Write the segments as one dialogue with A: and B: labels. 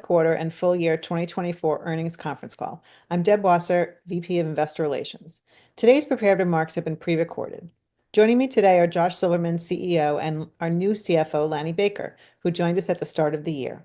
A: quarter and full year 2024 earnings conference call. I'm Deb Wasser, VP of Investor Relations. Today's prepared remarks have been pre-recorded. Joining me today are Josh Silverman, CEO, and our new CFO, Lanny Baker, who joined us at the start of the year.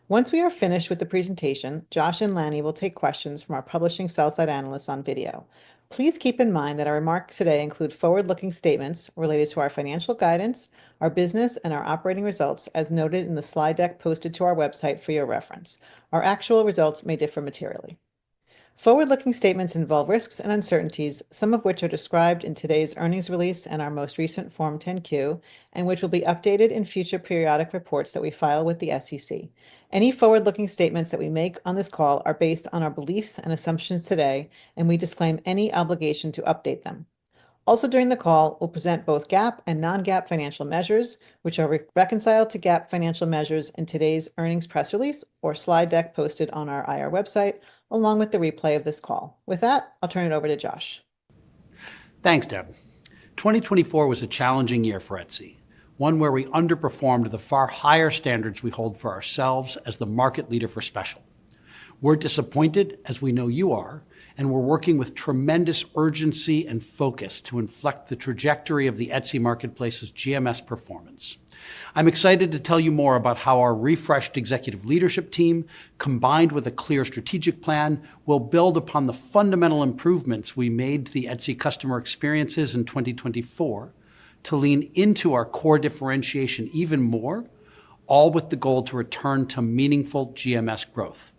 A: Once we are finished with the presentation, Josh and Lanny will take questions from our publishing sell-side analysts on video. Please keep in mind that our remarks today include forward-looking statements related to our financial guidance, our business, and our operating results, as noted in the slide deck posted to our website for your reference. Our actual results may differ materially. Forward-looking statements involve risks and uncertainties, some of which are described in today's earnings release and our most recent Form 10-Q, and which will be updated in future periodic reports that we file with the SEC. Any forward-looking statements that we make on this call are based on our beliefs and assumptions today, and we disclaim any obligation to update them. Also during the call, we'll present both GAAP and non-GAAP financial measures, which are reconciled to GAAP financial measures in today's earnings press release or slide deck posted on our IR website, along with the replay of this call. With that, I'll turn it over to Josh.
B: Thanks, Deb. 2024 was a challenging year for Etsy, one where we underperformed the far higher standards we hold for ourselves as the market leader for special. We're disappointed, as we know you are, and we're working with tremendous urgency and focus to inflect the trajectory of the Etsy marketplace's GMS performance. I'm excited to tell you more about how our refreshed executive leadership team, combined with a clear strategic plan, will build upon the fundamental improvements we made to the Etsy customer experiences in 2024 to lean into our core differentiation even more, all with the goal to return to meaningful GMS growth.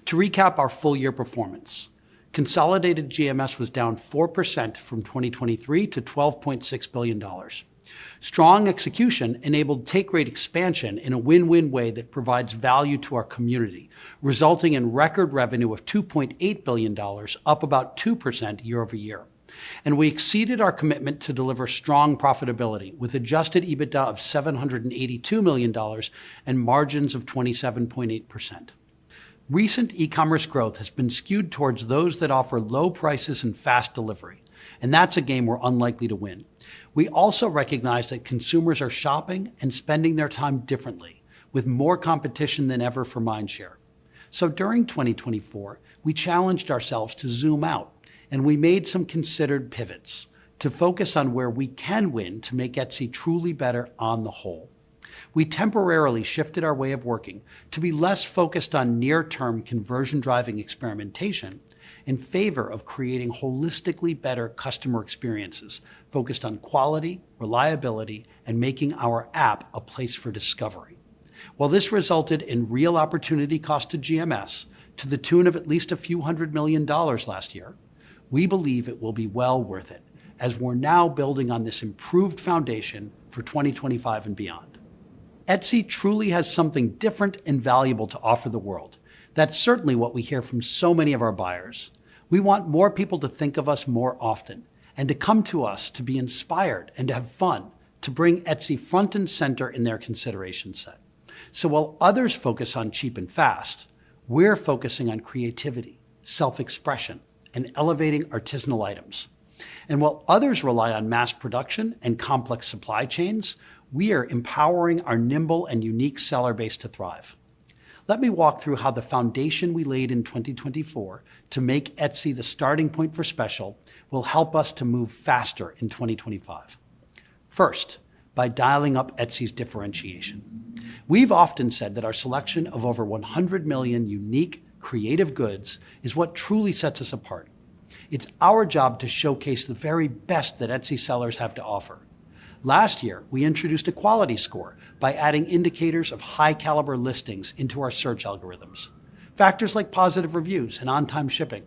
B: To recap our full year performance, consolidated GMS was down 4% from 2023 to $12.6 billion. Strong execution enabled take rate expansion in a win-win way that provides value to our community, resulting in record revenue of $2.8 billion, up about 2% year over year. And we exceeded our commitment to deliver strong profitability with adjusted EBITDA of $782 million and margins of 27.8%. Recent e-commerce growth has been skewed towards those that offer low prices and fast delivery, and that's a game we're unlikely to win. We also recognize that consumers are shopping and spending their time differently, with more competition than ever for mindshare. So during 2024, we challenged ourselves to zoom out, and we made some considered pivots to focus on where we can win to make Etsy truly better on the whole. We temporarily shifted our way of working to be less focused on near-term conversion-driving experimentation in favor of creating holistically better customer experiences focused on quality, reliability, and making our app a place for discovery. While this resulted in real opportunity cost to GMS to the tune of at least a few $100 million last year, we believe it will be well worth it, as we're now building on this improved foundation for 2025 and beyond. Etsy truly has something different and valuable to offer the world. That's certainly what we hear from so many of our buyers. We want more people to think of us more often and to come to us to be inspired and to have fun, to bring Etsy front and center in their consideration set. So while others focus on cheap and fast, we're focusing on creativity, self-expression, and elevating artisanal items. And while others rely on mass production and complex supply chains, we are empowering our nimble and unique seller base to thrive. Let me walk through how the foundation we laid in 2024 to make Etsy the starting point for special will help us to move faster in 2025. First, by dialing up Etsy's differentiation. We've often said that our selection of over 100 million unique, creative goods is what truly sets us apart. It's our job to showcase the very best that Etsy sellers have to offer. Last year, we introduced a quality score by adding indicators of high-caliber listings into our search algorithms. Factors like positive reviews and on-time shipping.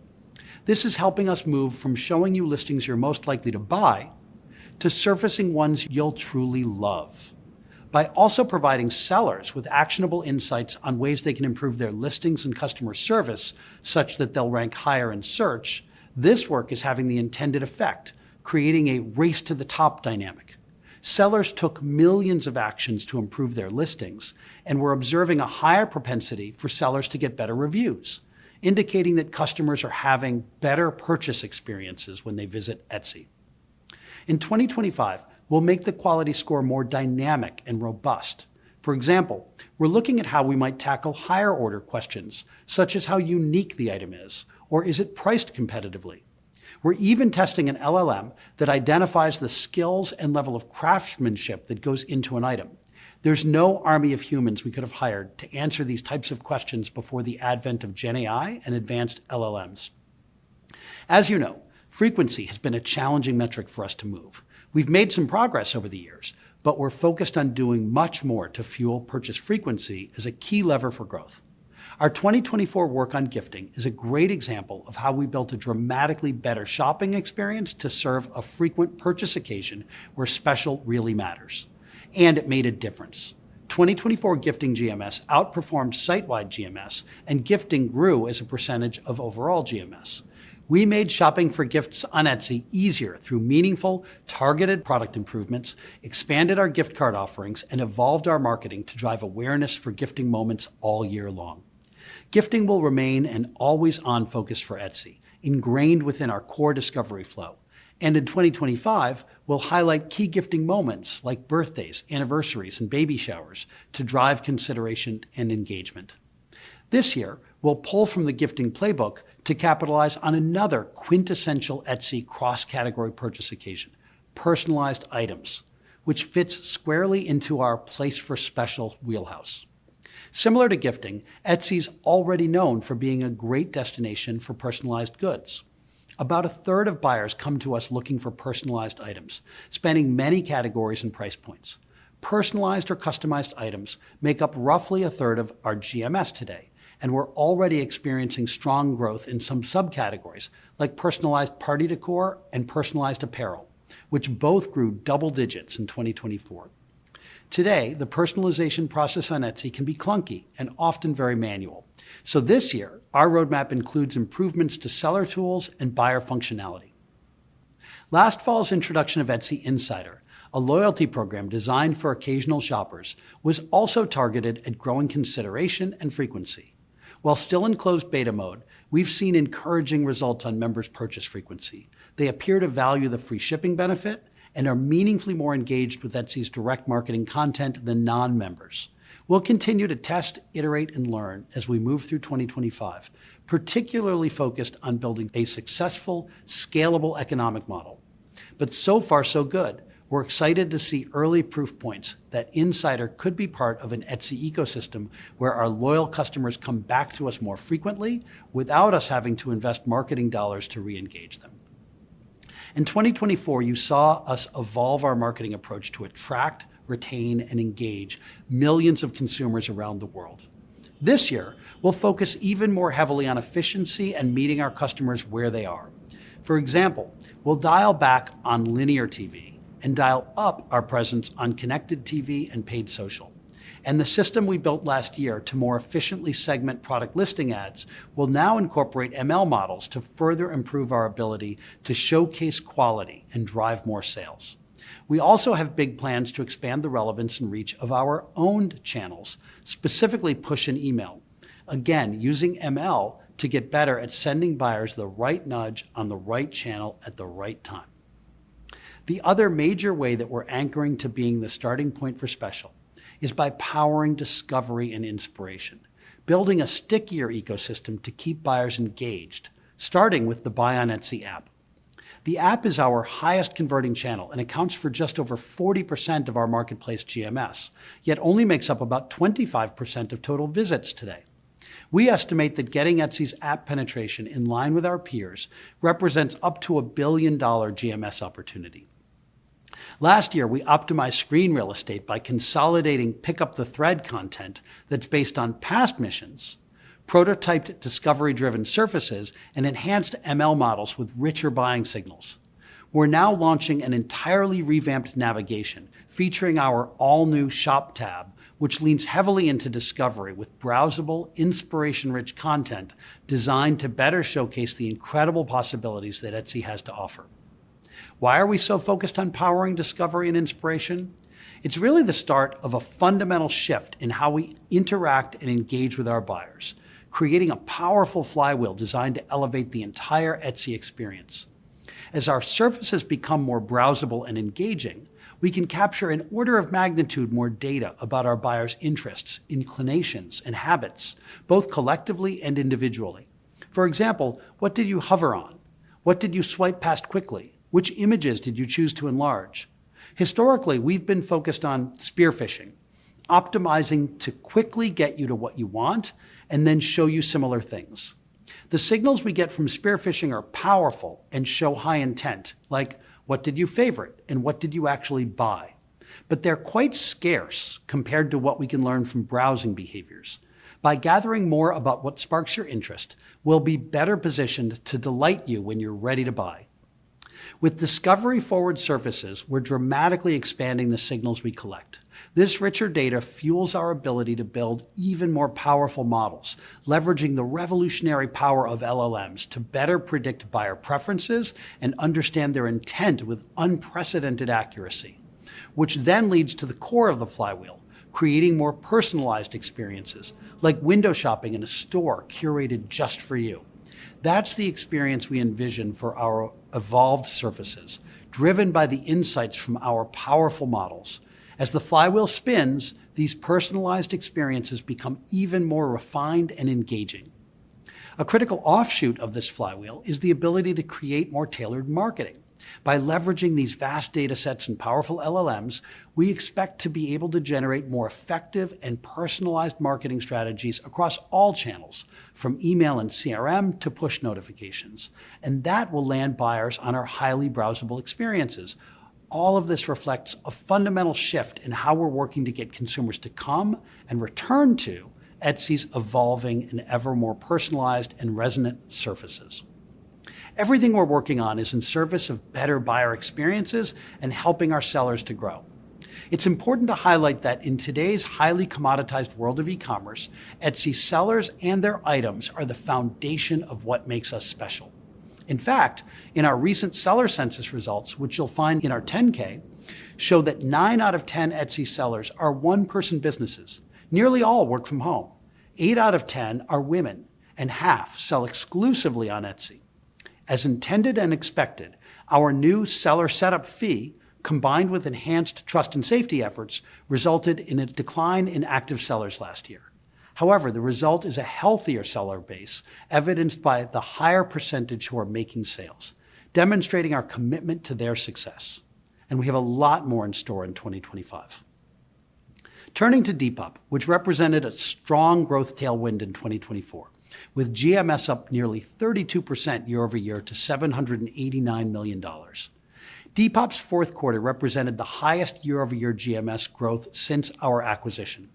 B: This is helping us move from showing you listings you're most likely to buy to surfacing ones you'll truly love. By also providing sellers with actionable insights on ways they can improve their listings and customer service such that they'll rank higher in search, this work is having the intended effect, creating a race to the top dynamic. Sellers took millions of actions to improve their listings, and we're observing a higher propensity for sellers to get better reviews, indicating that customers are having better purchase experiences when they visit Etsy. In 2025, we'll make the quality score more dynamic and robust For example, we're looking at how we might tackle higher order questions, such as how unique the item is, or is it priced competitively? We're even testing an LLM that identifies the skills and level of craftsmanship that goes into an item. There's no army of humans we could have hired to answer these types of questions before the advent of Gen AI and advanced LLMs. As you know, frequency has been a challenging metric for us to move. We've made some progress over the years, but we're focused on doing much more to fuel purchase frequency as a key lever for growth. Our 2024 work on gifting is a great example of how we built a dramatically better shopping experience to serve a frequent purchase occasion where special really matters. And it made a difference. 2024 gifting GMS outperformed site-wide GMS, and gifting grew as a percentage of overall GMS. We made shopping for gifts on Etsy easier through meaningful, targeted product improvements, expanded our gift card offerings, and evolved our marketing to drive awareness for gifting moments all year long. Gifting will remain an always-on focus for Etsy, ingrained within our core discovery flow. And in 2025, we'll highlight key gifting moments like birthdays, anniversaries, and baby showers to drive consideration and engagement. This year, we'll pull from the gifting playbook to capitalize on another quintessential Etsy cross-category purchase occasion, personalized items, which fits squarely into our place for special wheelhouse. Similar to gifting, Etsy's already known for being a great destination for personalized goods. About a third of buyers come to us looking for personalized items, spanning many categories and price points. Personalized or customized items make up roughly a third of our GMS today, and we're already experiencing strong growth in some subcategories like personalized party decor and personalized apparel, which both grew double digits in 2024. Today, the personalization process on Etsy can be clunky and often very manual. So this year, our roadmap includes improvements to seller tools and buyer functionality. Last fall's introduction of Etsy Insider, a loyalty program designed for occasional shoppers, was also targeted at growing consideration and frequency. While still in closed beta mode, we've seen encouraging results on members' purchase frequency. They appear to value the free shipping benefit and are meaningfully more engaged with Etsy's direct marketing content than non-members. We'll continue to test, iterate, and learn as we move through 2025, particularly focused on building a successful, scalable economic model. But so far, so good. We're excited to see early proof points that Insider could be part of an Etsy ecosystem where our loyal customers come back to us more frequently without us having to invest marketing dollars to re-engage them. In 2024, you saw us evolve our marketing approach to attract, retain, and engage millions of consumers around the world. This year, we'll focus even more heavily on efficiency and meeting our customers where they are. For example, we'll dial back on linear TV and dial up our presence on connected TV and paid social. And the system we built last year to more efficiently segment product listing ads will now incorporate ML models to further improve our ability to showcase quality and drive more sales. We also have big plans to expand the relevance and reach of our owned channels, specifically push and email. Again, using ML to get better at sending buyers the right nudge on the right channel at the right time. The other major way that we're anchoring to being the starting point for special is by powering discovery and inspiration, building a stickier ecosystem to keep buyers engaged, starting with the Buy on Etsy app. The app is our highest converting channel and accounts for just over 40% of our marketplace GMS, yet only makes up about 25% of total visits today. We estimate that getting Etsy's app penetration in line with our peers represents up to $1 billion GMS opportunity. Last year, we optimized screen real estate by consolidating pick up the thread content that's based on past missions, prototyped discovery-driven surfaces, and enhanced ML models with richer buying signals. We're now launching an entirely revamped navigation featuring our all-new Shop tab, which leans heavily into discovery with browsable, inspiration-rich content designed to better showcase the incredible possibilities that Etsy has to offer. Why are we so focused on powering discovery and inspiration? It's really the start of a fundamental shift in how we interact and engage with our buyers, creating a powerful flywheel designed to elevate the entire Etsy experience. As our surfaces become more browsable and engaging, We can capture an order of magnitude more data about our buyers' interests, inclinations, and habits, both collectively and individually. For example, what did you hover on? What did you swipe past quickly? Which images did you choose to enlarge? Historically, we've been focused on spear phishing, optimizing to quickly get you to what you want and then show you similar things. The signals we get from spear phishing are powerful and show high intent, like what did you favorite and what did you actually buy? But they're quite scarce compared to what we can learn from browsing behaviors. By gathering more about what sparks your interest, we'll be better positioned to delight you when you're ready to buy. With discovery-forward surfaces, we're dramatically expanding the signals we collect. This richer data fuels our ability to build even more powerful models, leveraging the revolutionary power of LLMs to better predict buyer preferences and understand their intent with unprecedented accuracy, which then leads to the core of the flywheel, creating more personalized experiences, like window shopping in a store curated just for you. That's the experience we envision for our evolved surfaces, driven by the insights from our powerful models. As the flywheel spins, these personalized experiences become even more refined and engaging. A critical offshoot of this flywheel is the ability to create more tailored marketing. By leveraging these vast data sets and powerful LLMs, we expect to be able to generate more effective and personalized marketing strategies across all channels, from email and CRM to push notifications. And that will land buyers on our highly browsable experiences. All of this reflects a fundamental shift in how we're working to get consumers to come and return to Etsy's evolving and ever more personalized and resonant surfaces. Everything we're working on is in service of better buyer experiences and helping our sellers to grow. It's important to highlight that in today's highly commoditized world of e-commerce, Etsy sellers and their items are the foundation of what makes us special. In fact, in our recent seller census results, which you'll find in our 10K, show that 9 out of 10 Etsy sellers are one-person businesses. Nearly all work from home. 8 out of 10 are women, and half sell exclusively on Etsy. As intended and expected, our new seller setup fee, combined with enhanced trust and safety efforts, resulted in a decline in active sellers last year. However, the result is a healthier seller base, evidenced by the higher percentage who are making sales, demonstrating our commitment to their success. And we have a lot more in store in 2025. Turning to Depop, which represented a strong growth tailwind in 2024. With GMS up nearly 32% year over year to $789 million. Depop's fourth quarter represented the highest year-over-year GMS growth since our acquisition.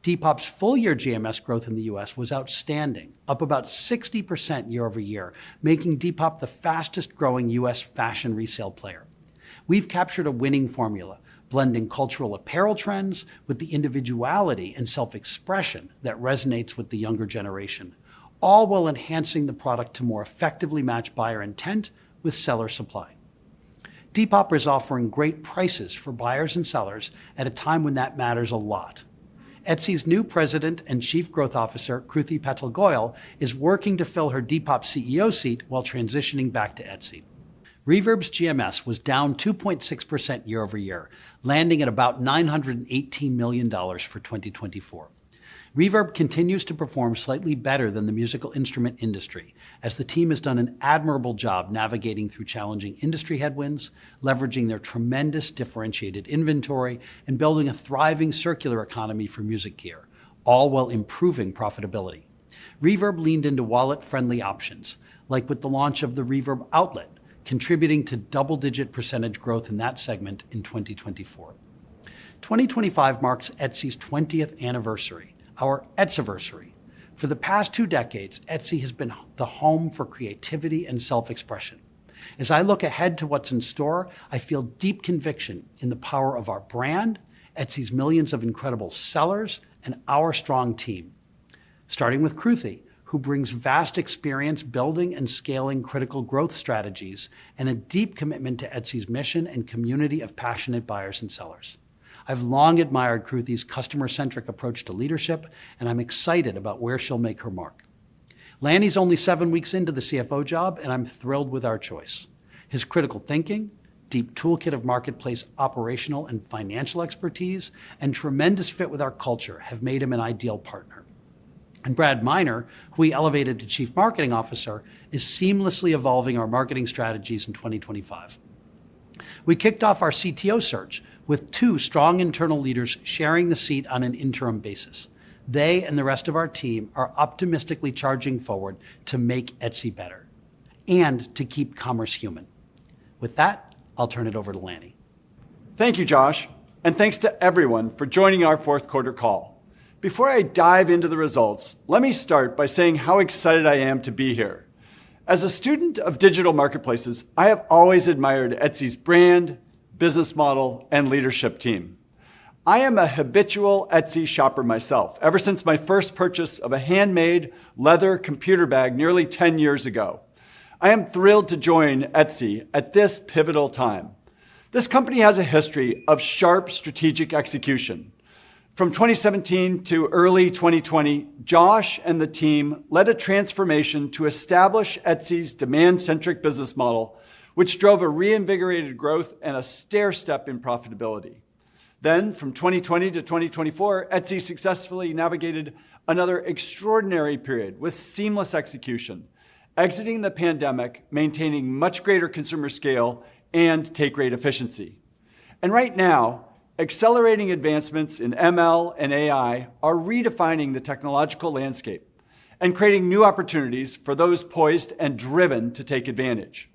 B: Depop's full-year GMS growth in the U.S. was outstanding, up about 60% year over year, making Depop the fastest-growing U.S. fashion resale player. We've captured a winning formula, blending cultural apparel trends with the individuality and self-expression that resonates with the younger generation, all while enhancing the product to more effectively match buyer intent with seller supply. Depop is offering great prices for buyers and sellers at a time when that matters a lot. Etsy's new president and chief growth officer, Kruti Patel Goyal, is working to fill her Depop CEO seat while transitioning back to Etsy. Reverb's GMS was down 2.6% year over year, landing at about $918 million for 2024. Reverb continues to perform slightly better than the musical instrument industry, as the team has done an admirable job navigating through challenging industry headwinds, leveraging their tremendous differentiated inventory, and building a thriving circular economy for music gear, all while improving profitability. Reverb leaned into wallet-friendly options, like with the launch of the Reverb Outlet, contributing to double-digit percentage growth in that segment in 2024. 2025 marks Etsy's 20th anniversary, our Etsyversary. For the past 2 decades, Etsy has been the home for creativity and self-expression. As I look ahead to what's in store, I feel deep conviction in the power of our brand, Etsy's millions of incredible sellers, and our strong team. Starting with Kruti, who brings vast experience building and scaling critical growth strategies and a deep commitment to Etsy's mission and community of passionate buyers and sellers. I've long admired Kruti's customer-centric approach to leadership, and I'm excited about where she'll make her mark. Lanny's only 7 weeks into the CFO job, and I'm thrilled with our choice. His critical thinking, deep toolkit of marketplace operational and financial expertise, and tremendous fit with our culture have made him an ideal partner. And Brad Miner, who we elevated to Chief Marketing Officer, is seamlessly evolving our marketing strategies in 2025. We kicked off our CTO search with 2 strong internal leaders sharing the seat on an interim basis. They and the rest of our team are optimistically charging forward to make Etsy better and to keep commerce human. With that, I'll turn it over to Lanny.
C: Thank you, Josh, and thanks to everyone for joining our fourth quarter call. Before I dive into the results, let me start by saying how excited I am to be here. As a student of digital marketplaces, I have always admired Etsy's brand, business model, and leadership team. I am a habitual Etsy shopper myself, ever since my first purchase of a handmade leather computer bag nearly 10 years ago. I am thrilled to join Etsy at this pivotal time. This company has a history of sharp strategic execution. From 2017 to early 2020, Josh and the team led a transformation to establish Etsy's demand-centric business model, which drove a reinvigorated growth and a stair-step in profitability. Then, from 2020 to 2024, Etsy successfully navigated another extraordinary period with seamless execution, exiting the pandemic, maintaining much greater consumer scale and take rate efficiency. And right now, accelerating advancements in ML and AI are redefining the technological landscape and creating new opportunities for those poised and driven to take advantage.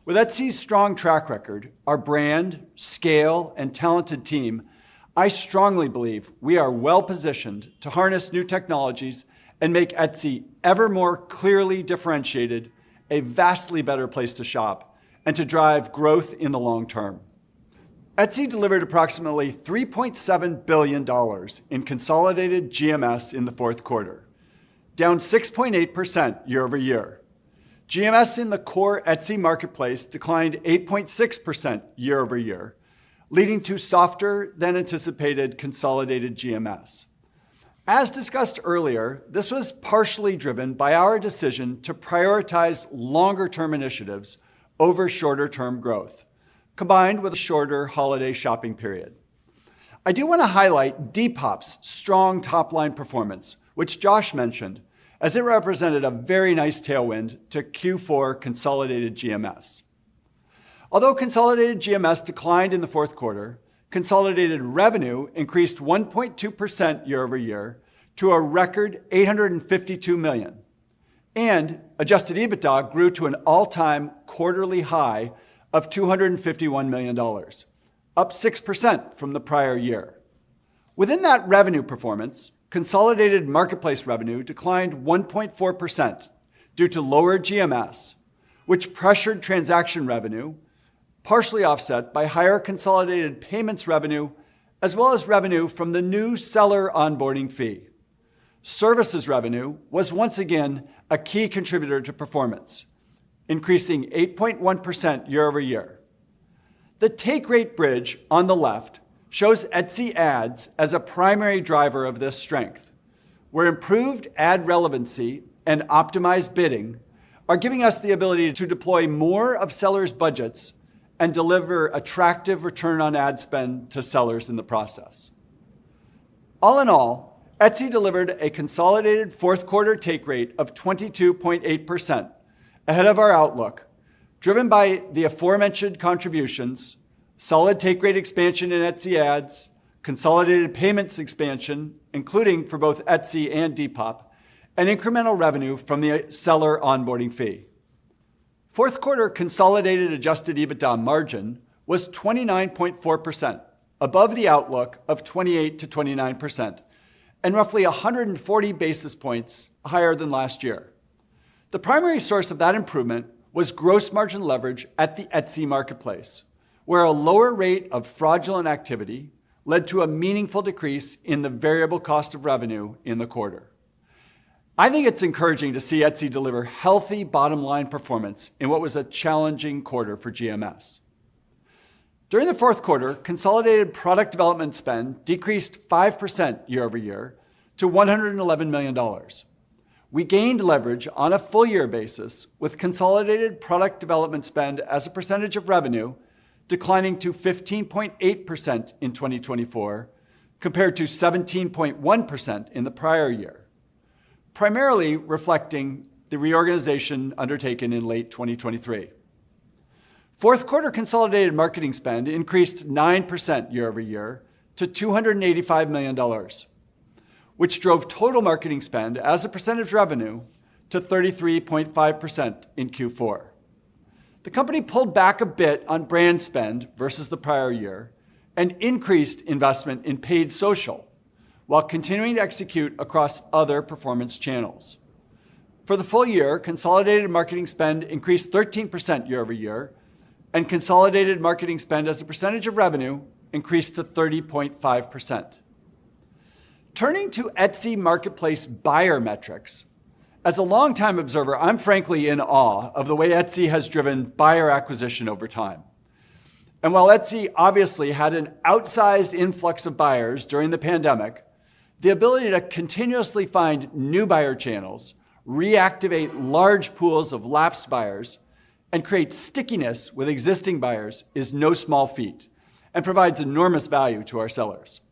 C: With Etsy's strong track record, our brand, scale, and talented team, I strongly believe we are well positioned to harness new technologies and make Etsy ever more clearly differentiated, a vastly better place to shop, and to drive growth in the long term. Etsy delivered approximately $3.7 billion in consolidated GMS in the fourth quarter, down 6.8% year over year. GMS in the core Etsy marketplace declined 8.6% year over year, leading to softer than anticipated consolidated GMS. As discussed earlier, this was partially driven by our decision to prioritize longer-term initiatives over shorter-term growth, combined with a shorter holiday shopping period. I do want to highlight Depop's strong top-line performance, which Josh mentioned, as it represented a very nice tailwind to Q4 consolidated GMS. Although consolidated GMS declined in the fourth quarter, consolidated revenue increased 1.2% year over year to a record $852 million, and adjusted EBITDA grew to an all-time quarterly high of $251 million, up 6% from the prior year. Within that revenue performance, consolidated marketplace revenue declined 1.4% due to lower GMS, which pressured transaction revenue, partially offset by higher consolidated payments revenue, as well as revenue from the new seller onboarding fee. Services revenue was once again a key contributor to performance, increasing 8.1% year over year. The take rate bridge on the left shows Etsy ads as a primary driver of this strength, where improved ad relevancy and optimized bidding are giving us the ability to deploy more of sellers' budgets and deliver attractive return on ad spend to sellers in the process. All in all, Etsy delivered a consolidated fourth quarter take rate of 22.8%, ahead of our outlook, driven by the aforementioned contributions, solid take rate expansion in Etsy ads, consolidated payments expansion, including for both Etsy and Depop, and incremental revenue from the seller onboarding fee. Fourth quarter consolidated adjusted EBITDA margin was 29.4%, above the outlook of 28 to 29%, and roughly 140 basis points higher than last year. The primary source of that improvement was gross margin leverage at the Etsy marketplace, where a lower rate of fraudulent activity led to a meaningful decrease in the variable cost of revenue in the quarter. I think it's encouraging to see Etsy deliver healthy bottom line performance in what was a challenging quarter for GMS. During the fourth quarter, consolidated product development spend decreased 5% year over year to $111 million. We gained leverage on a full year basis with consolidated product development spend as a percentage of revenue declining to 15.8% in 2024, compared to 17.1% in the prior year, primarily reflecting the reorganization undertaken in late 2023. Fourth quarter consolidated marketing spend increased 9% year over year to $285 million, which drove total marketing spend as a percentage of revenue to 33.5% in Q4. The company pulled back a bit on brand spend versus the prior year and increased investment in paid social, while continuing to execute across other performance channels. For the full year, consolidated marketing spend increased 13% year over year, and consolidated marketing spend as a percentage of revenue increased to 30.5%. Turning to Etsy marketplace buyer metrics, as a longtime observer, I'm frankly in awe of the way Etsy has driven buyer acquisition over time. And while Etsy obviously had an outsized influx of buyers during the pandemic, the ability to continuously find new buyer channels, reactivate large pools of lapsed buyers, and create stickiness with existing buyers is no small feat and provides enormous value to our sellers.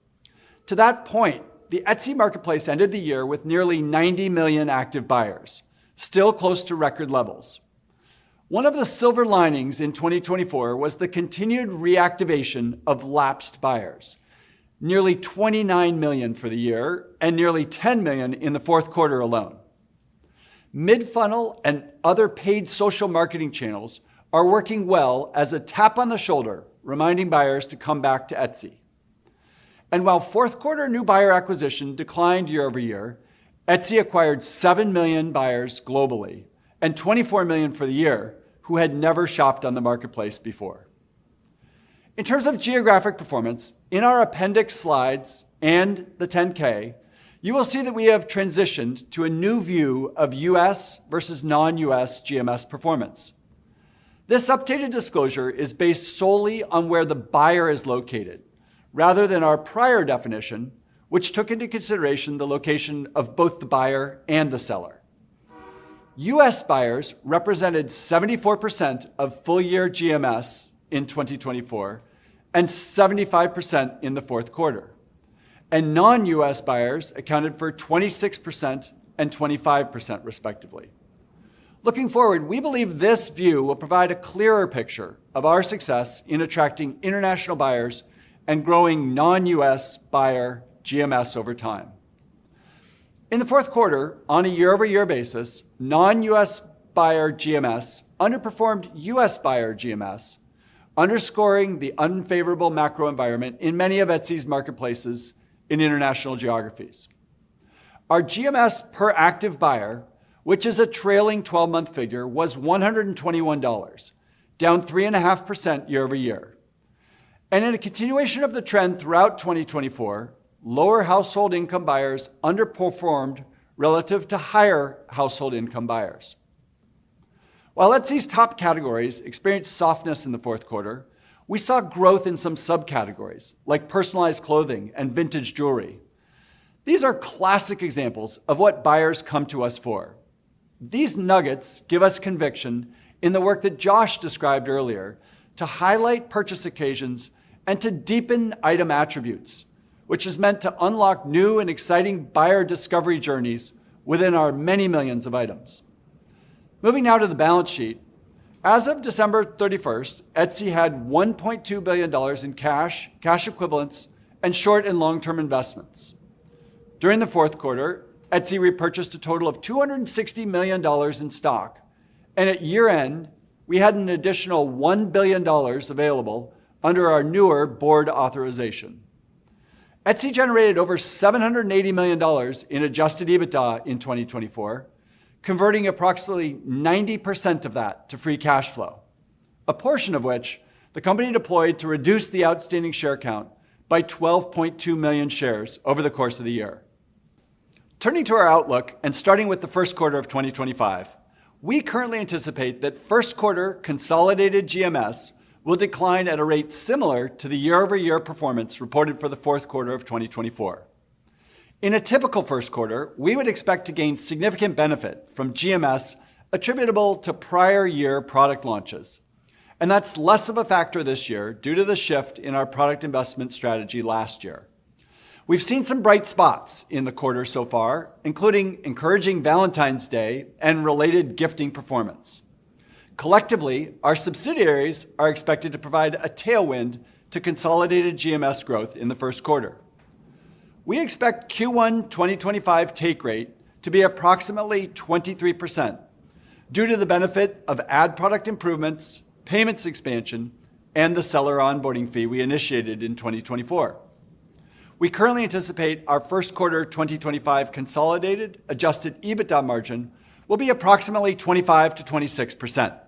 C: To that point, the Etsy marketplace ended the year with nearly 90 million active buyers, still close to record levels. One of the silver linings in 2024 was the continued reactivation of lapsed buyers, nearly 29 million for the year and nearly 10 million in the fourth quarter alone. Mid-funnel and other paid social marketing channels are working well as a tap on the shoulder, reminding buyers to come back to Etsy. And while fourth quarter new buyer acquisition declined year over year, Etsy acquired 7 million buyers globally and 24 million for the year who had never shopped on the marketplace before. In terms of geographic performance, in our appendix slides and the 10K, you will see that we have transitioned to a new view of US versus non-US GMS performance. This updated disclosure is based solely on where the buyer is located, rather than our prior definition, which took into consideration the location of both the buyer and the seller. US buyers represented 74% of full-year GMS in 2024 and 75% in the fourth quarter. And non-US buyers accounted for 26% and 25% respectively. Looking forward, we believe this view will provide a clearer picture of our success in attracting international buyers and growing non-US buyer GMS over time. In the fourth quarter, on a year-over-year basis, non-US buyer GMS underperformed US buyer GMS, underscoring the unfavorable macro environment in many of Etsy's marketplaces in international geographies. Our GMS per active buyer, which is a trailing 12-month figure, was $121, down 3.5% year over year. And in a continuation of the trend throughout 2024, lower household income buyers underperformed relative to higher household income buyers. While Etsy's top categories experienced softness in the fourth quarter, we saw growth in some subcategories like personalized clothing and vintage jewelry. These are classic examples of what buyers come to us for. These nuggets give us conviction in the work that Josh described earlier to highlight purchase occasions and to deepen item attributes, which is meant to unlock new and exciting buyer discovery journeys within our many millions of items. Moving now to the balance sheet. As of December 31st, Etsy had $1.2 billion in cash, cash equivalents, and short and long-term investments. During the fourth quarter, Etsy repurchased a total of $260 million in stock, and at year-end, we had an additional $1 billion available under our newer board authorization. Etsy generated over $780 million in adjusted EBITDA in 2024, converting approximately 90% of that to free cash flow, a portion of which the company deployed to reduce the outstanding share count by 12.2 million shares over the course of the year. Turning to our outlook and starting with the first quarter of 2025, we currently anticipate that first quarter consolidated GMS will decline at a rate similar to the year-over-year performance reported for the fourth quarter of 2024. In a typical first quarter, we would expect to gain significant benefit from GMS attributable to prior year product launches, and that's less of a factor this year due to the shift in our product investment strategy last year. We've seen some bright spots in the quarter so far, including encouraging Valentine's Day and related gifting performance. Collectively, our subsidiaries are expected to provide a tailwind to consolidated GMS growth in the first quarter. We expect Q1 2025 take rate to be approximately 23% due to the benefit of ad product improvements, payments expansion, and the seller onboarding fee we initiated in 2024. We currently anticipate our first quarter 2025 consolidated adjusted EBITDA margin will be approximately 25 to 26%.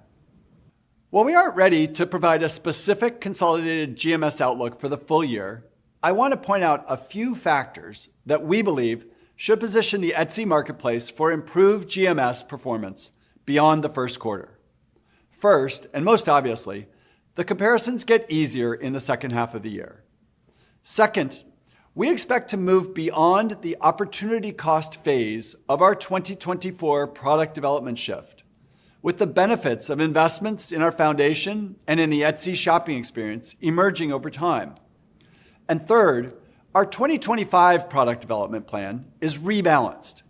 C: While we aren't ready to provide a specific consolidated GMS outlook for the full year, I want to point out a few factors that we believe should position the Etsy marketplace for improved GMS performance beyond the first quarter. First, and most obviously, the comparisons get easier in the second half of the year. Second, we expect to move beyond the opportunity cost phase of our 2024 product development shift, with the benefits of investments in our foundation and in the Etsy shopping experience emerging over time. And third, our 2025 product development plan is rebalanced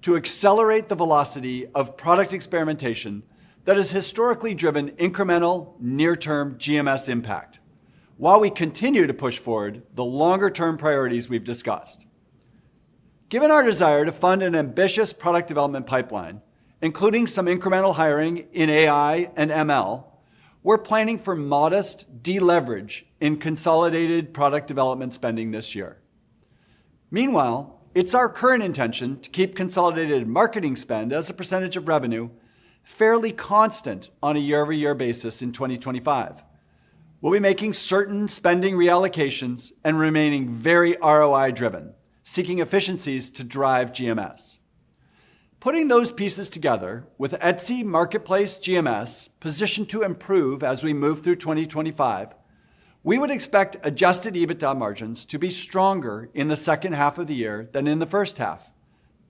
C: to accelerate the velocity of product experimentation that has historically driven incremental near-term GMS impact, while we continue to push forward the longer-term priorities we've discussed. Given our desire to fund an ambitious product development pipeline, including some incremental hiring in AI and ML, we're planning for modest deleverage in consolidated product development spending this year. Meanwhile, it's our current intention to keep consolidated marketing spend as a percentage of revenue fairly constant on a year-over-year basis in 2025. We'll be making certain spending reallocations and remaining very ROI-driven, seeking efficiencies to drive GMS. Putting those pieces together with Etsy Marketplace GMS positioned to improve as we move through 2025, we would expect adjusted EBITDA margins to be stronger in the second half of the year than in the first half,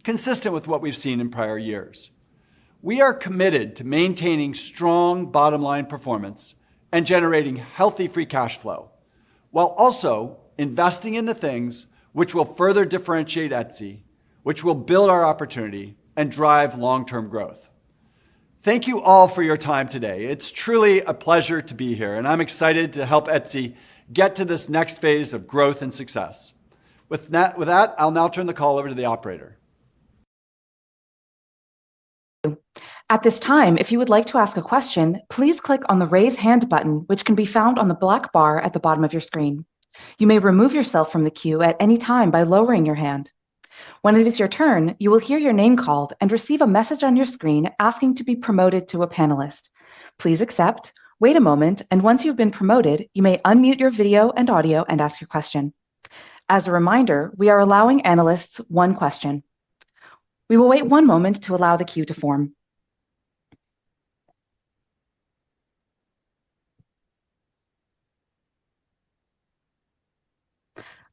C: consistent with what we've seen in prior years. We are committed to maintaining strong bottom-line performance and generating healthy free cash flow, while also investing in the things which will further differentiate Etsy, which will build our opportunity and drive long-term growth. Thank you all for your time today. It's truly a pleasure to be here, and I'm excited to help Etsy get to this next phase of growth and success. With that, I'll now turn the call over to the operator.
D: At this time, if you would like to ask a question, please click on the Raise Hand button, which can be found on the black bar at the bottom of your screen. You may remove yourself from the queue at any time by lowering your hand. When it is your turn, you will hear your name called and receive a message on your screen asking to be promoted to a panelist. Please accept, wait a moment, and once you've been promoted, you may unmute your video and audio and ask your question. As a reminder, we are allowing analysts one question. We will wait one moment to allow the queue to form.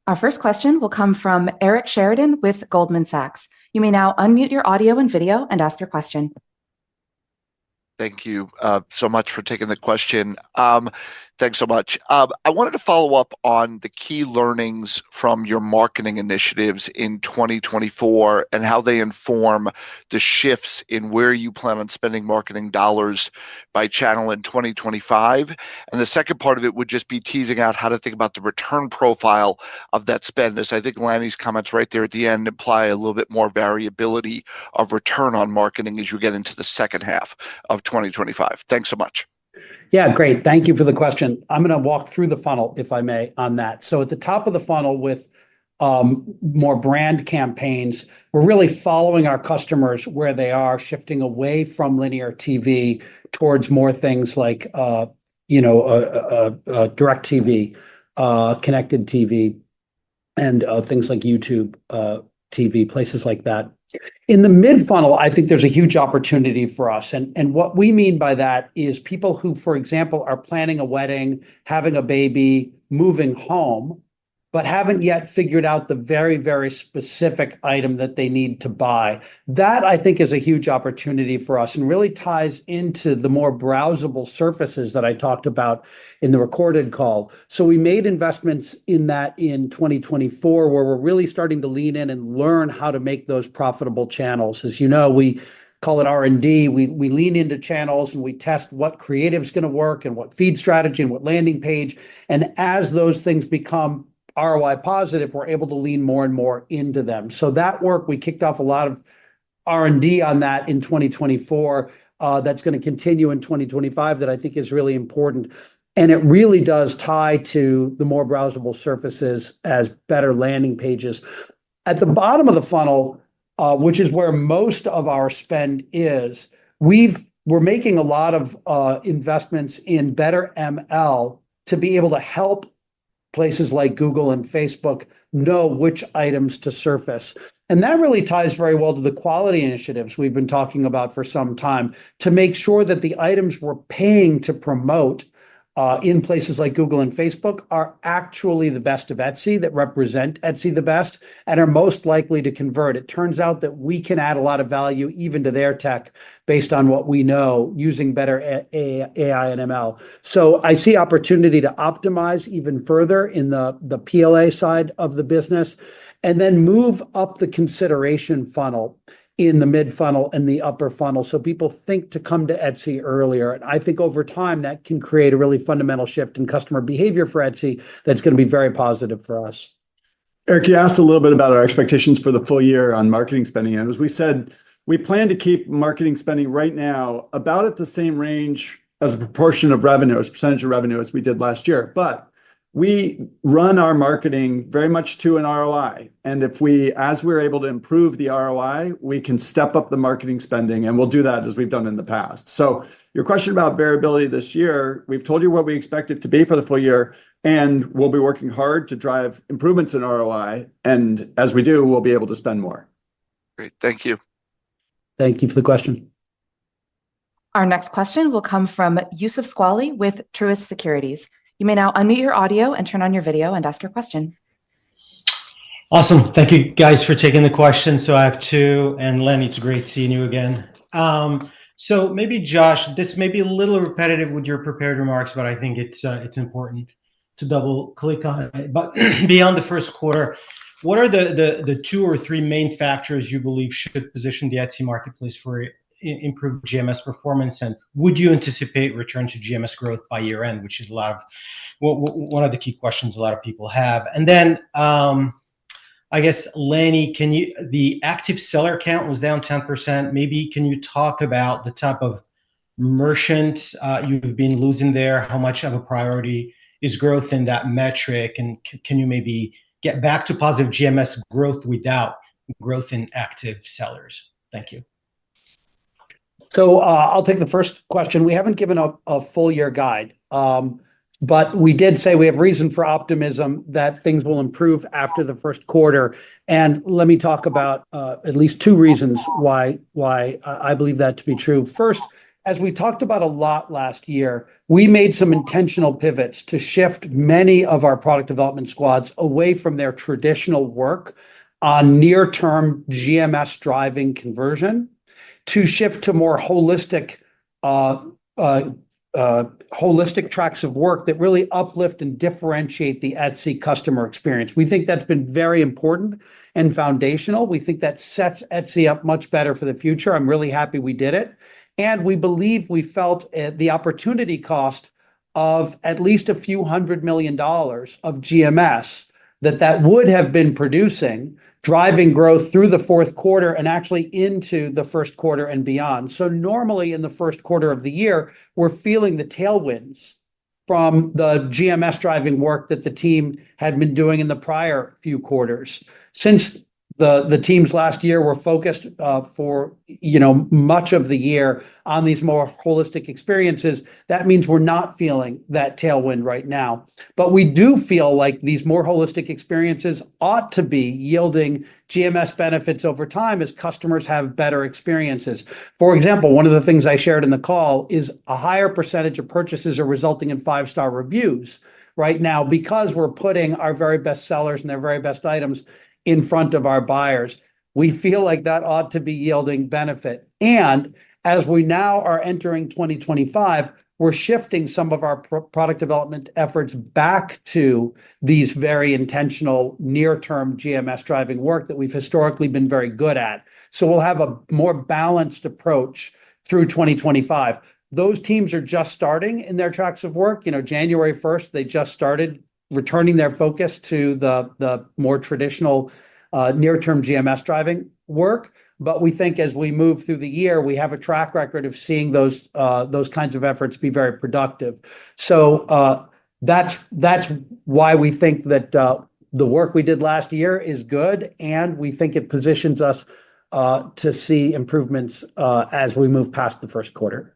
D: Our first question will come from Eric Sheridan with Goldman Sachs. You may now unmute your audio and video and ask your question.
E: Thank you so much for taking the question. Thanks so much. I wanted to follow up on the key learnings from your marketing initiatives in 2024 and how they inform the shifts in where you plan on spending marketing dollars by channel in 2025. And the second part of it would just be teasing out how to think about the return profile of that spend, as I think Lanny's comments right there at the end imply a little bit more variability of return on marketing as you get into the second half of 2025. Thanks so much.
B: Yeah, great. Thank you for the question. I'm going to walk through the funnel, if I may, on that. So at the top of the funnel with more brand campaigns, we're really following our customers where they are, shifting away from linear TV towards more things like, direct TV, connected TV, and things like YouTube TV, places like that. In the mid-funnel, I think there's a huge opportunity for us. And what we mean by that is people who, for example, are planning a wedding, having a baby, moving home, but haven't yet figured out the very, very specific item that they need to buy. That, I think, is a huge opportunity for us and really ties into the more browsable surfaces that I talked about in the recorded call. So we made investments in that in 2024, where we're really starting to lean in and learn how to make those profitable channels. As you know, we call it R&D. We lean into channels and we test what creative is going to work and what feed strategy and what landing page. And as those things become ROI positive, we're able to lean more and more into them. So that work, we kicked off a lot of R&D on that in 2024. That's going to continue in 2025, that I think is really important. And it really does tie to the more browsable surfaces as better landing pages. At the bottom of the funnel, which is where most of our spend is, we're making a lot of investments in better ML to be able to help places like Google and Facebook know which items to surface. And that really ties very well to the quality initiatives we've been talking about for some time, to make sure that the items we're paying to promote in places like Google and Facebook are actually the best of Etsy, that represent Etsy the best, and are most likely to convert. It turns out that we can add a lot of value even to their tech based on what we know using better AI and ML. So I see opportunity to optimize even further in the PLA side of the business, and then move up the consideration funnel in the mid funnel and the upper funnel, so people think to come to Etsy earlier. And I think over time that can create a really fundamental shift in customer behavior for Etsy that's going to be very positive for us.
C: Eric, you asked a little bit about our expectations for the full year on marketing spending. And as we said, we plan to keep marketing spending right now about at the same range as a proportion of revenue, as a percentage of revenue, as we did last year. But we run our marketing very much to an ROI. And as we're able to improve the ROI, we can step up the marketing spending, and we'll do that as we've done in the past. So your question about variability this year, we've told you what we expect it to be for the full year, and we'll be working hard to drive improvements in ROI. And as we do, we'll be able to spend more.
E: Great. Thank you.
B: Thank you for the question.
D: Our next question will come from Youssef Squali with Truist Securities. You may now unmute your audio and turn on your video and ask your question.
F: Awesome. Thank you guys for taking the question. So I have two, and Lenny, it's great seeing you again. So maybe Josh, this may be a little repetitive with your prepared remarks, but I think it's important to double click on it. But beyond the first quarter, what are the two or three main factors you believe should position the Etsy marketplace for improved GMS performance, and would you anticipate return to GMS growth by year end, which is one of the key questions a lot of people have. And then I guess, Lenny, the active seller count was down 10%. Maybe can you talk about the type of merchants you've been losing there? How much of a priority is growth in that metric? And can you maybe get back to positive GMS growth without growth in active sellers? Thank you.
B: So I'll take the first question. We haven't given a full year guide, but we did say we have reason for optimism that things will improve after the first quarter. And let me talk about at least two reasons why I believe that to be true. First, as we talked about a lot last year, we made some intentional pivots to shift many of our product development squads away from their traditional work on near-term GMS driving conversion to shift to more holistic tracks of work that really uplift and differentiate the Etsy customer experience. We think that's been very important and foundational. We think that sets Etsy up much better for the future. I'm really happy we did it. And we believe we felt the opportunity cost of at least a few $100 million of GMS that would have been producing, driving growth through the fourth quarter and actually into the first quarter and beyond. So normally in the first quarter of the year, we're feeling the tailwinds from the GMS driving work that the team had been doing in the prior few quarters. Since the teams last year were focused for much of the year on these more holistic experiences, that means we're not feeling that tailwind right now. But we do feel like these more holistic experiences ought to be yielding GMS benefits over time as customers have better experiences. For example, one of the things I shared in the call is a higher percentage of purchases are resulting in 5-star reviews, right now because we're putting our very best sellers and their very best items in front of our buyers. We feel like that ought to be yielding benefit. And as we now are entering 2025, we're shifting some of our product development efforts back to these very intentional near-term GMS driving work that we've historically been very good at. So we'll have a more balanced approach through 2025. Those teams are just starting in their tracks of work. January 1st, they just started returning their focus to the more traditional near-term GMS driving work. But we think as we move through the year, we have a track record of seeing those kinds of efforts be very productive. So that's why we think that the work we did last year is good, and we think it positions us to see improvements as we move past the first quarter.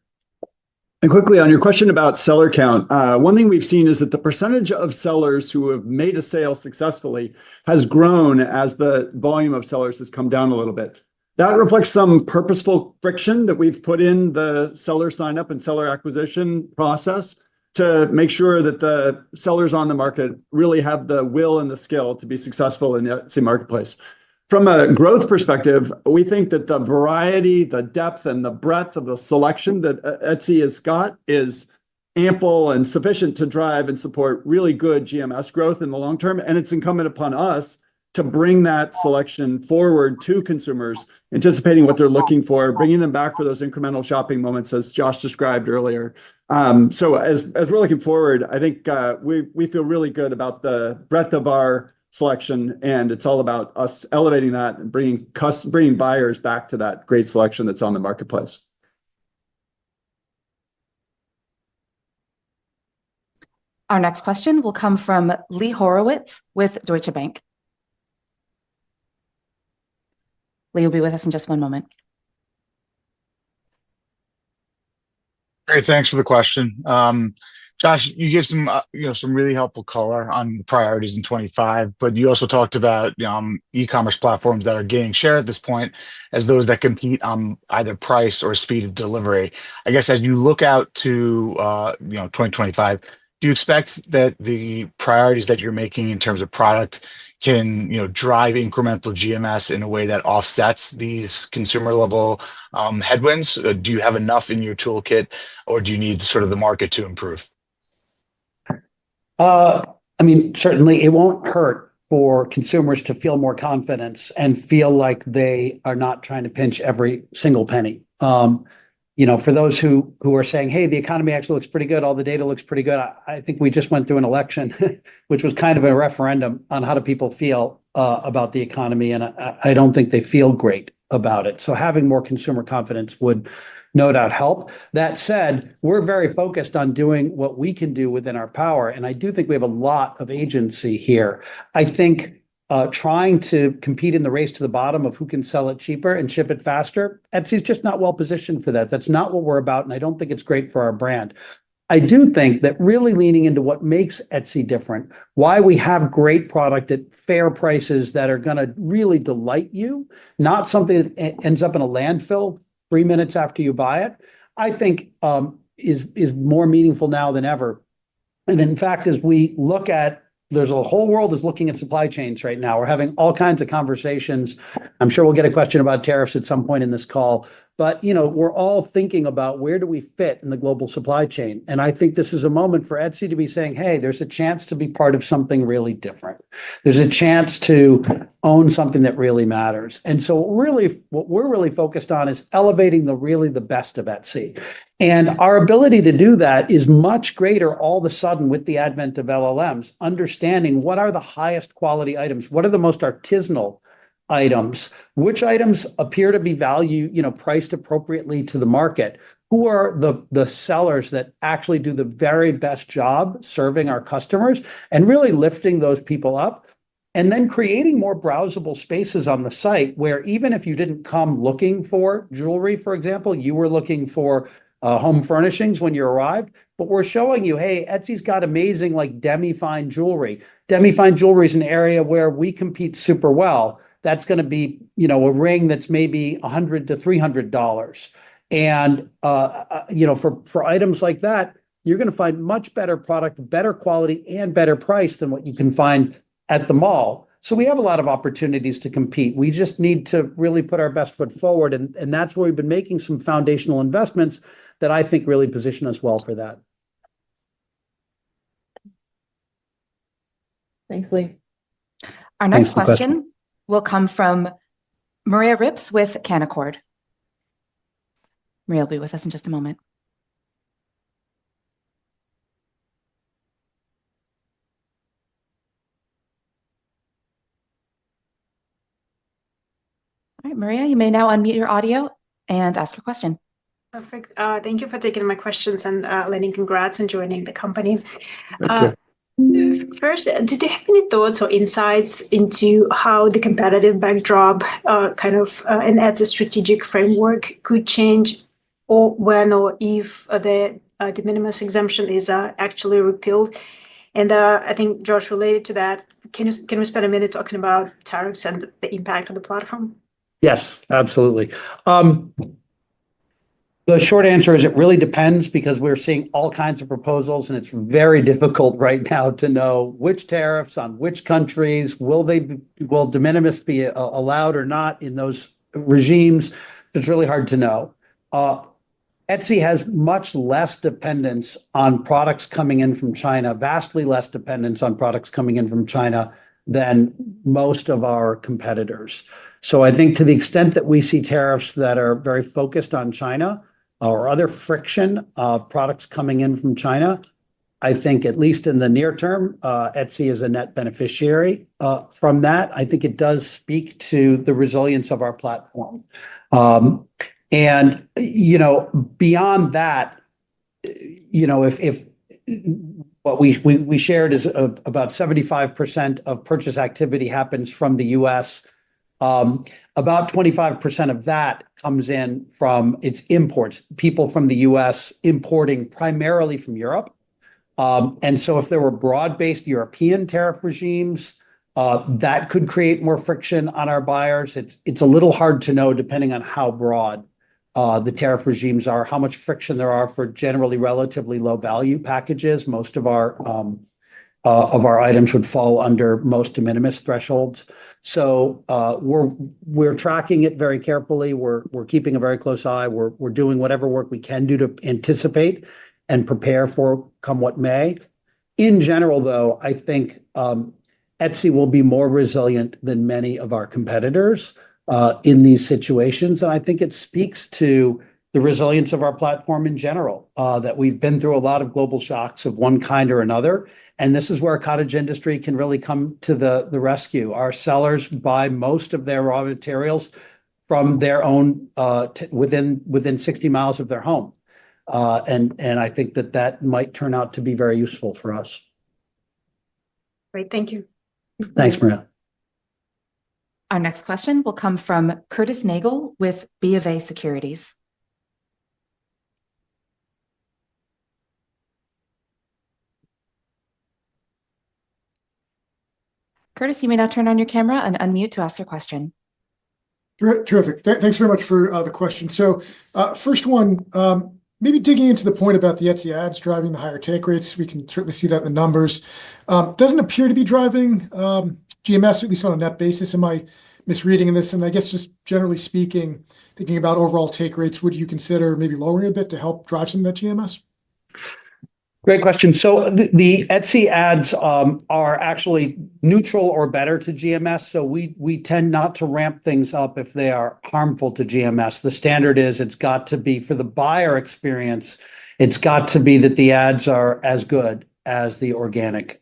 C: And quickly on your question about seller count, one thing we've seen is that the percentage of sellers who have made a sale successfully has grown as the volume of sellers has come down a little bit. That reflects some purposeful friction that we've put in the seller sign up and seller acquisition process to make sure that the sellers on the market really have the will and the skill to be successful in the Etsy marketplace. From a growth perspective, we think that the variety, the depth, and the breadth of the selection that Etsy has got is ample and sufficient to drive and support really good GMS growth in the long term. And it's incumbent upon us to bring that selection forward to consumers, anticipating what they're looking for, bringing them back for those incremental shopping moments, as Josh described earlier. So as we're looking forward, I think we feel really good about the breadth of our selection, and it's all about us elevating that and bringing buyers back to that great selection that's on the marketplace.
D: Our next question will come from Lee Horowitz with Deutsche Bank. Lee will be with us in just one moment.
G: Great, thanks for the question. Josh, you gave some really helpful color on the priorities in 25, but you also talked about e-commerce platforms that are gaining share at this point as those that compete on either price or speed of delivery. I guess as you look out to 2025, do you expect that the priorities that you're making in terms of product can drive incremental GMS in a way that offsets these consumer level headwinds? Do you have enough in your toolkit, or do you need sort of the market to improve?
B: Certainly it won't hurt for consumers to feel more confidence and feel like they are not trying to pinch every single penny. For those who are saying, hey, the economy actually looks pretty good, all the data looks pretty good. I think we just went through an election, which was kind of a referendum on how do people feel about the economy. And I don't think they feel great about it. So having more consumer confidence would no doubt help. That said, we're very focused on doing what we can do within our power. And I do think we have a lot of agency here. I think trying to compete in the race to the bottom of who can sell it cheaper and ship it faster, Etsy's just not well positioned for that. That's not what we're about. And I don't think it's great for our brand. I do think that really leaning into what makes Etsy different, why we have great product at fair prices that are going to really delight you, not something that ends up in a landfill 3 minutes after you buy it, I think is more meaningful now than ever. And in fact, as we look at, there's a whole world is looking at supply chains right now. We're having all kinds of conversations. I'm sure we'll get a question about tariffs at some point in this call. But, we're all thinking about where do we fit in the global supply chain? And I think this is a moment for Etsy to be saying, hey, there's a chance to be part of something really different. There's a chance to own something that really matters. And so what we're really focused on is elevating the best of Etsy. And our ability to do that is much greater all of a sudden with the advent of LLMs, understanding what are the highest quality items, what are the most artisanal items, which items appear to be priced appropriately to the market, who are the sellers that actually do the very best job serving our customers and really lifting those people up, and then creating more browsable spaces on the site where even if you didn't come looking for jewelry, for example, you were looking for home furnishings when you arrived, but we're showing you, hey, Etsy's got amazing demi-fine jewelry. Demi-fine jewelry is an area where we compete super well. That's going to be, a ring that's maybe $100 to $300. And, for items like that, you're going to find much better product, better quality, and better price than what you can find at the mall. So we have a lot of opportunities to compete. We just need to really put our best foot forward. And that's where we've been making some foundational investments that I think really position us well for that.
A: Thanks, Lee.
D: Our
B: Thanks
D: next
B: for the question.
D: question will come from Maria Ripps with Canaccord. Maria will be with us in just a moment. All right, Maria, you may now unmute your audio and ask your question.
H: Perfect. Thank you for taking my questions, and Lenny, congrats on joining the company.
B: Thank you.
H: First, did you have any thoughts or insights into how the competitive backdrop and as a strategic framework could change, or when or if the de minimis exemption is actually repealed? And I think, Josh, related to that, can we spend a minute talking about tariffs and the impact on the platform?
B: Yes, absolutely. The short answer is it really depends, because we're seeing all kinds of proposals, and it's very difficult right now to know which tariffs on which countries, will de minimis be allowed or not in those regimes. It's really hard to know. Etsy has much less dependence on products coming in from China, vastly less dependence on products coming in from China than most of our competitors. So I think to the extent that we see tariffs that are very focused on China or other friction of products coming in from China, I think at least in the near term, Etsy is a net beneficiary from that. I think it does speak to the resilience of our platform. And, beyond that, if what we shared is about 75% of purchase activity happens from the US, about 25% of that comes in from its imports, people from the US importing primarily from Europe. And so if there were broad-based European tariff regimes, that could create more friction on our buyers. It's a little hard to know, depending on how broad the tariff regimes are, how much friction there are for generally relatively low value packages. Most of our items would fall under most de minimis thresholds. So we're tracking it very carefully. We're keeping a very close eye. We're doing whatever work we can do to anticipate and prepare for come what may. In general, though, I think Etsy will be more resilient than many of our competitors in these situations. And I think it speaks to the resilience of our platform in general, that we've been through a lot of global shocks of one kind or another. And this is where a cottage industry can really come to the rescue. Our sellers buy most of their raw materials from their own within 60 miles of their home. And I think that might turn out to be very useful for us.
H: Great, thank you.
B: Thanks, Maria.
D: Our next question will come from Curtis Nagel with BofA Securities. Curtis, you may now turn on your camera and unmute to ask your question.
I: Terrific. Thanks very much for the question. So first one, maybe digging into the point about the Etsy ads driving the higher take rates. We can certainly see that in the numbers. Doesn't appear to be driving GMS, at least on a net basis. Am I misreading in this? And I guess just generally speaking, thinking about overall take rates, would you consider maybe lowering a bit to help drive some of that GMS?
B: Great question. So the Etsy ads are actually neutral or better to GMS. So we tend not to ramp things up if they are harmful to GMS. The standard is it's got to be, for the buyer experience, it's got to be that the ads are as good as the organic.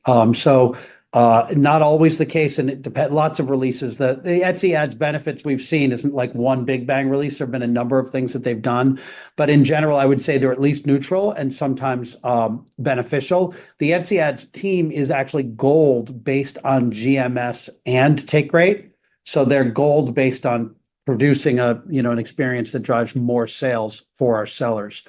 B: Not always the case, and it depends. Lots of releases. The Etsy ads benefits we've seen isn't like one big bang release. There have been a number of things that they've done, but in general, I would say they're at least neutral and sometimes beneficial. The Etsy ads team is actually gold based on GMS and take rate, so they're gold based on producing an experience that drives more sales for our sellers.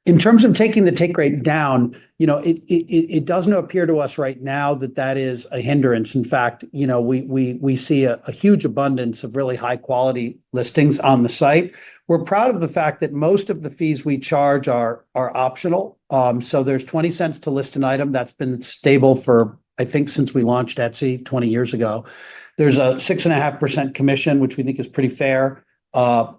B: In terms of taking the take rate down, it doesn't appear to us right now that that is a hindrance. In fact, we see a huge abundance of really high quality listings on the site. We're proud of the fact that most of the fees we charge are optional. So there's 20 cents to list an item. That's been stable for, I think, since we launched Etsy 20 years ago. There's a 6.5% commission, which we think is pretty fair.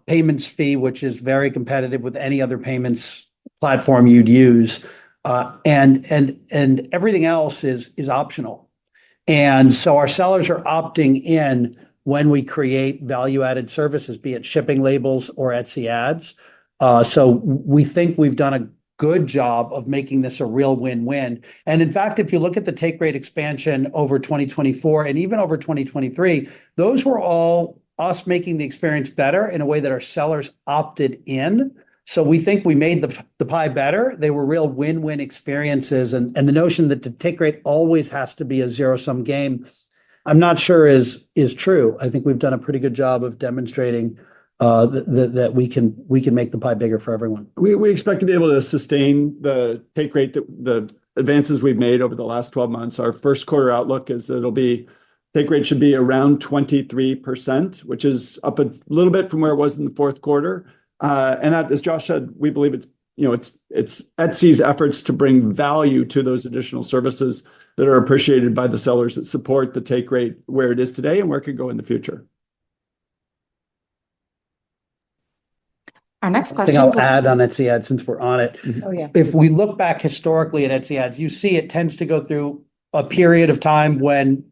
B: Payments fee, which is very competitive with any other payments platform you'd use, and everything else is optional. And so our sellers are opting in when we create value-added services, be it shipping labels or Etsy ads. So we think we've done a good job of making this a real win-win. And in fact, if you look at the take rate expansion over 2024 and even over 2023, those were all us making the experience better in a way that our sellers opted in. So we think we made the pie better. They were real win-win experiences. And the notion that the take rate always has to be a zero-sum game, I'm not sure is true. I think we've done a pretty good job of demonstrating that we can make the pie bigger for everyone.
C: We expect to be able to sustain the take rate, the advances we've made over the last 12 months. Our first quarter outlook is that take rate should be around 23%, which is up a little bit from where it was in the fourth quarter. And that, as Josh said, we believe it's Etsy's efforts to bring value to those additional services that are appreciated by the sellers that support the take rate where it is today and where it could go in the future.
D: Our next
B: I
D: question.
B: think I'll add on Etsy ads since we're on it.
A: Oh, yeah.
B: If we look back historically at Etsy ads, you see it tends to go through a period of time when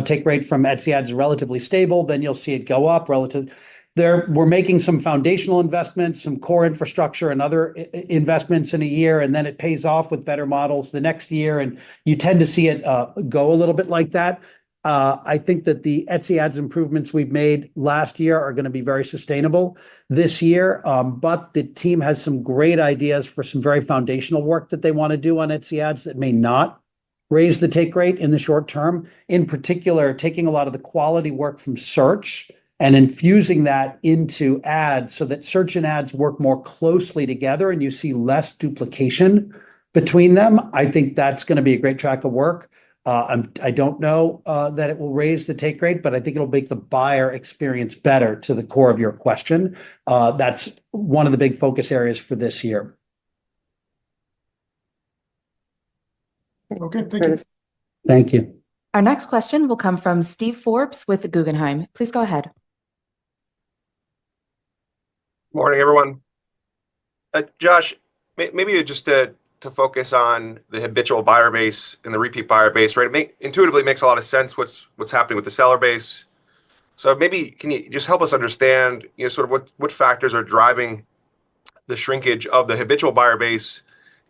B: take rate from Etsy ads is relatively stable. Then you'll see it go up relative. We're making some foundational investments, some core infrastructure and other investments in a year, and then it pays off with better models the next year. And you tend to see it go a little bit like that. I think that the Etsy ads improvements we've made last year are going to be very sustainable this year. But the team has some great ideas for some very foundational work that they want to do on Etsy ads that may not raise the take rate in the short term. In particular, taking a lot of the quality work from search and infusing that into ads so that search and ads work more closely together and you see less duplication between them. I think that's going to be a great track of work. I don't know that it will raise the take rate, but I think it'll make the buyer experience better, to the core of your question. That's one of the big focus areas for this year.
I: Okay, thank you.
B: Thank you.
D: Our next question will come from Steve Forbes with Guggenheim. Please go ahead.
J: Morning, everyone. Josh, maybe just to focus on the habitual buyer base and the repeat buyer base, right? Intuitively makes a lot of sense what's happening with the seller base. So maybe can you just help us understand, sort of what factors are driving the shrinkage of the habitual buyer base?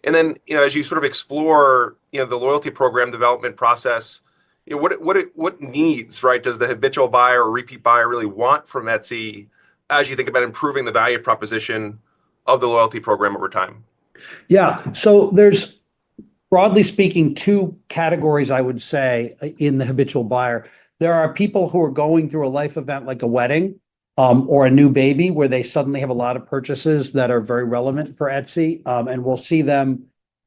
J: And then, as you sort of explore, the loyalty program development process, what needs, right, does the habitual buyer or repeat buyer really want from Etsy as you think about improving the value proposition of the loyalty program over time?
B: Yeah. So there's, broadly speaking, two categories, I would say, in the habitual buyer. There are people who are going through a life event like a wedding or a new baby, where they suddenly have a lot of purchases that are very relevant for Etsy. And we'll see them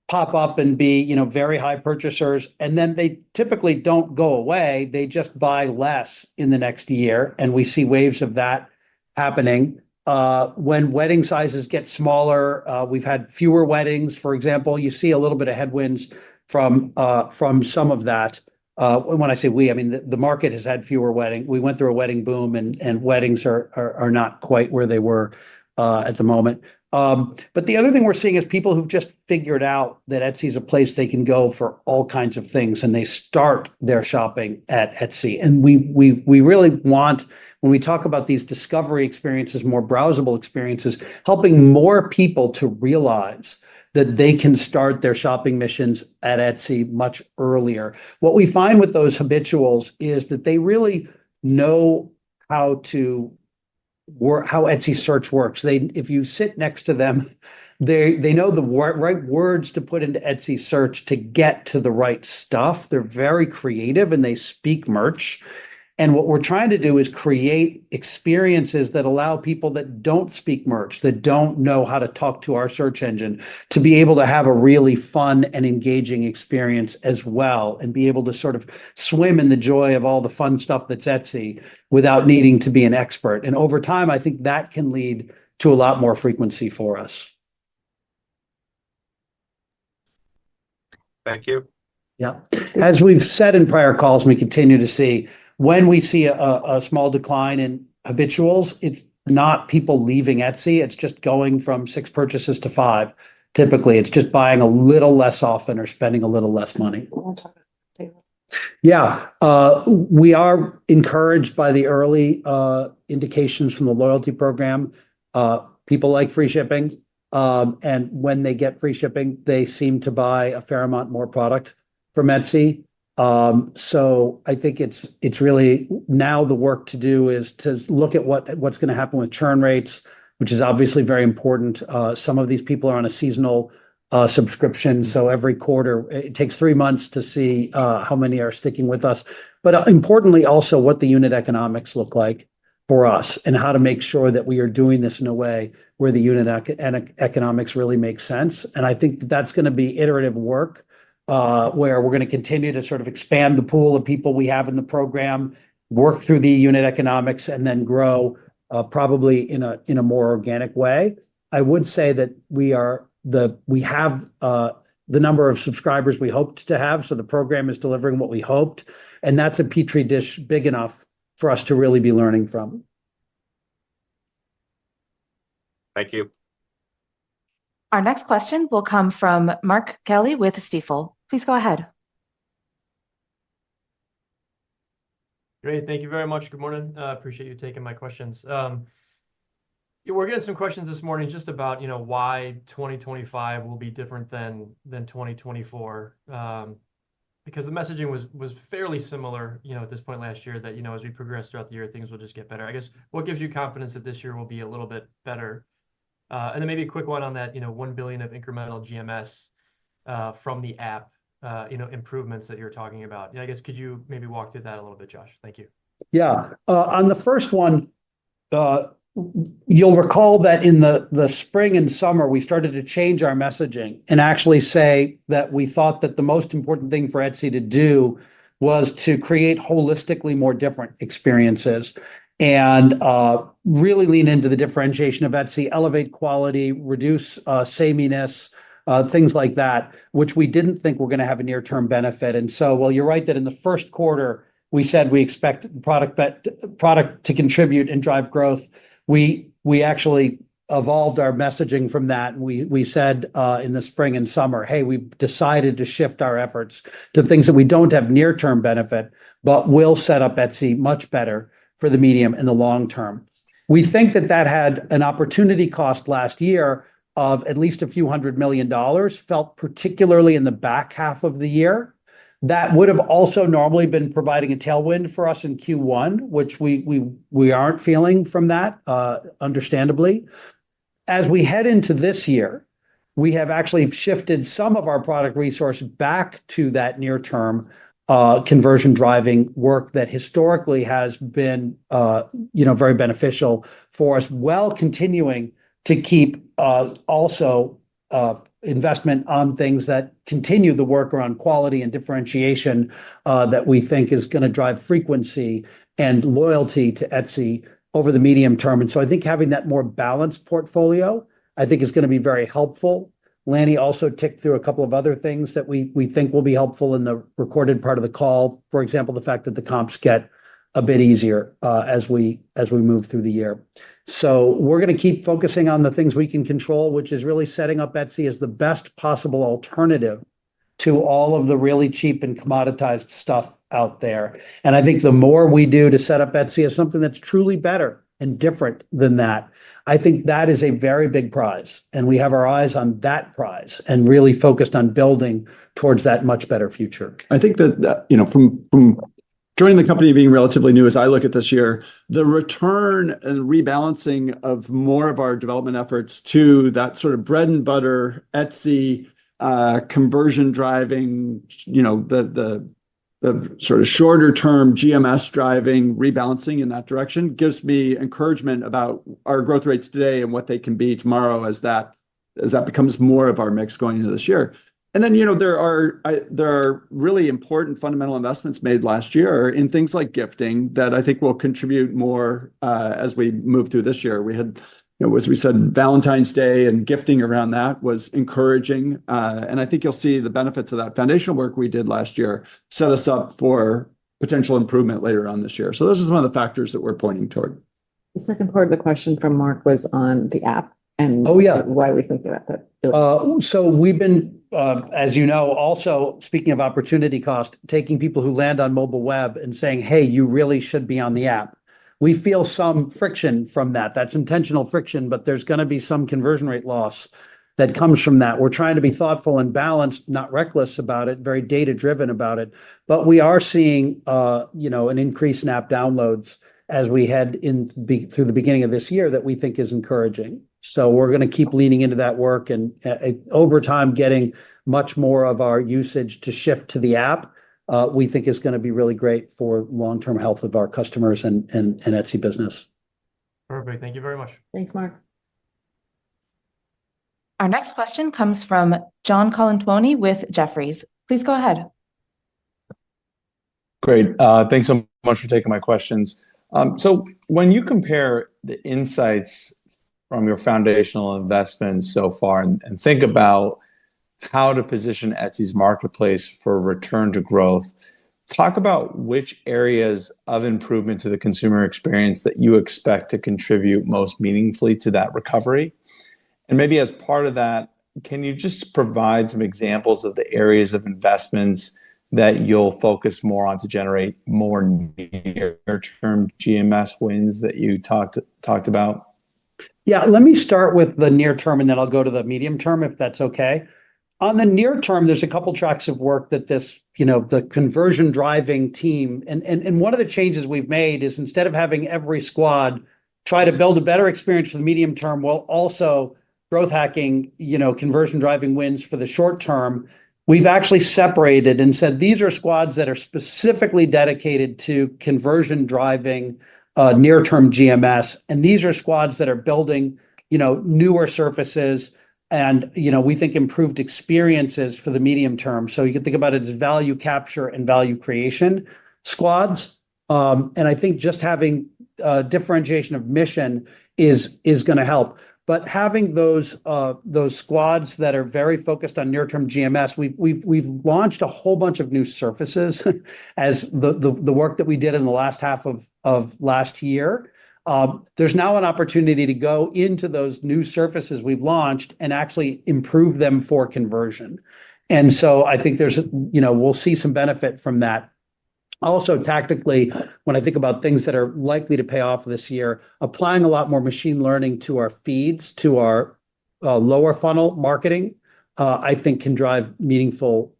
B: pop up and be, very high purchasers. And then they typically don't go away. They just buy less in the next year. And we see waves of that happening. When wedding sizes get smaller, we've had fewer weddings, for example. You see a little bit of headwinds from some of that. When I say we, I mean the market has had fewer weddings. We went through a wedding boom, and weddings are not quite where they were at the moment. But the other thing we're seeing is people who've just figured out that Etsy is a place they can go for all kinds of things, and they start their shopping at Etsy. And we really want, when we talk about these discovery experiences, more browsable experiences, helping more people to realize that they can start their shopping missions at Etsy much earlier. What we find with those habituals is that they really know how Etsy search works. If you sit next to them, they know the right words to put into Etsy search to get to the right stuff. They're very creative and they speak merch. And what we're trying to do is create experiences that allow people that don't speak merch, that don't know how to talk to our search engine, to be able to have a really fun and engaging experience as well, and be able to sort of swim in the joy of all the fun stuff that's Etsy without needing to be an expert. And over time, I think that can lead to a lot more frequency for us.
J: Thank you.
B: Yeah. As we've said in prior calls, we continue to see when we see a small decline in habituals, it's not people leaving Etsy. It's just going from 6 purchases to 5. Typically, it's just buying a little less often or spending a little less money. Yeah, we are encouraged by the early indications from the loyalty program. People like free shipping, and when they get free shipping, they seem to buy a fair amount more product from Etsy. So I think it's really now the work to do is to look at what's going to happen with churn rates, which is obviously very important. Some of these people are on a seasonal subscription, so every quarter it takes 3 months to see how many are sticking with us. But importantly, also what the unit economics look like for us, and how to make sure that we are doing this in a way where the unit economics really make sense. And I think that's going to be iterative work, where we're going to continue to sort of expand the pool of people we have in the program, work through the unit economics, and then grow probably in a more organic way. I would say that we have the number of subscribers we hoped to have, so the program is delivering what we hoped, and that's a petri dish big enough for us to really be learning from.
J: Thank you.
D: Our next question will come from Mark Kelly with Stifel. Please go ahead.
K: Great. Thank you very much. Good morning. Appreciate you taking my questions. We're getting some questions this morning just about, why 2025 will be different than 2024. Because the messaging was fairly similar, at this point last year, that, as we progress throughout the year, things will just get better. I guess, what gives you confidence that this year will be a little bit better? And then maybe a quick one on that, $1 billion of incremental GMS from the app, improvements that you're talking about. I guess, could you maybe walk through that a little bit, Josh? Thank you.
B: Yeah. On the first one, you'll recall that in the spring and summer, we started to change our messaging and actually say that we thought that the most important thing for Etsy to do was to create holistically more different experiences and really lean into the differentiation of Etsy, elevate quality, reduce sameness, things like that, which we didn't think were going to have a near-term benefit. And so, well, you're right that in the first quarter, we said we expect product to contribute and drive growth. We actually evolved our messaging from that. We said in the spring and summer, hey, we've decided to shift our efforts to things that we don't have near-term benefit, but will set up Etsy much better for the medium and the long term. We think that had an opportunity cost last year of at least a few $100 million, felt particularly in the back half of the year. That would have also normally been providing a tailwind for us in Q1, which we aren't feeling from that, understandably. As we head into this year, we have actually shifted some of our product resource back to that near-term conversion driving work that historically has been very beneficial for us, while continuing to keep also investment on things that continue the work around quality and differentiation that we think is going to drive frequency and loyalty to Etsy over the medium term. And so I think having that more balanced portfolio, I think, is going to be very helpful. Lanny also ticked through a couple of other things that we think will be helpful in the recorded part of the call. For example, the fact that the comps get a bit easier as we move through the year. So we're going to keep focusing on the things we can control, which is really setting up Etsy as the best possible alternative to all of the really cheap and commoditized stuff out there. And I think the more we do to set up Etsy as something that's truly better and different than that, I think that is a very big prize. And we have our eyes on that prize and really focused on building towards that much better future.
C: I think that, from joining the company, being relatively new, as I look at this year, the return and rebalancing of more of our development efforts to that sort of bread and butter Etsy conversion driving, the the sort of shorter term GMS driving rebalancing in that direction gives me encouragement about our growth rates today and what they can be tomorrow as that becomes more of our mix going into this year. And then, there are really important fundamental investments made last year in things like gifting that I think will contribute more as we move through this year. We had, as we said, Valentine's Day and gifting around that was encouraging. And I think you'll see the benefits of that foundational work we did last year set us up for potential improvement later on this year. So those are some of the factors that we're pointing toward.
A: The second part of the question from Mark was on the app and why we think about that.
B: So we've been, as you know, also speaking of opportunity cost, taking people who land on mobile web and saying, hey, you really should be on the app. We feel some friction from that. That's intentional friction, but there's going to be some conversion rate loss that comes from that. We're trying to be thoughtful and balanced, not reckless about it, very data-driven about it. But we are seeing, an increase in app downloads as we head through the beginning of this year that we think is encouraging. So we're going to keep leaning into that work and over time getting much more of our usage to shift to the app. We think is going to be really great for long-term health of our customers and Etsy business.
K: Perfect. Thank you very much.
A: Thanks, Mark.
D: Our next question comes from John Colantuoni with Jefferies. Please go ahead.
L: Great. Thanks so much for taking my questions. So when you compare the insights from your foundational investments so far and think about how to position Etsy's marketplace for return to growth, talk about which areas of improvement to the consumer experience that you expect to contribute most meaningfully to that recovery. And maybe as part of that, can you just provide some examples of the areas of investments that you'll focus more on to generate more near-term GMS wins that you talked about?
B: Yeah, let me start with the near term and then I'll go to the medium term if that's okay. On the near term, there's a couple tracks of work that this, the conversion driving team, and one of the changes we've made is instead of having every squad try to build a better experience for the medium term while also growth hacking, conversion driving wins for the short term, we've actually separated and said these are squads that are specifically dedicated to conversion driving near-term GMS. And these are squads that are building, newer surfaces and, we think improved experiences for the medium term. So you can think about it as value capture and value creation squads. And I think just having differentiation of mission is going to help. But having those squads that are very focused on near-term GMS, we've launched a whole bunch of new surfaces as the work that we did in the last half of last year. There's now an opportunity to go into those new surfaces we've launched and actually improve them for conversion. And so I think we'll see some benefit from that. Also, tactically, when I think about things that are likely to pay off this year, applying a lot more machine learning to our feeds, to our lower funnel marketing, I think can drive meaningful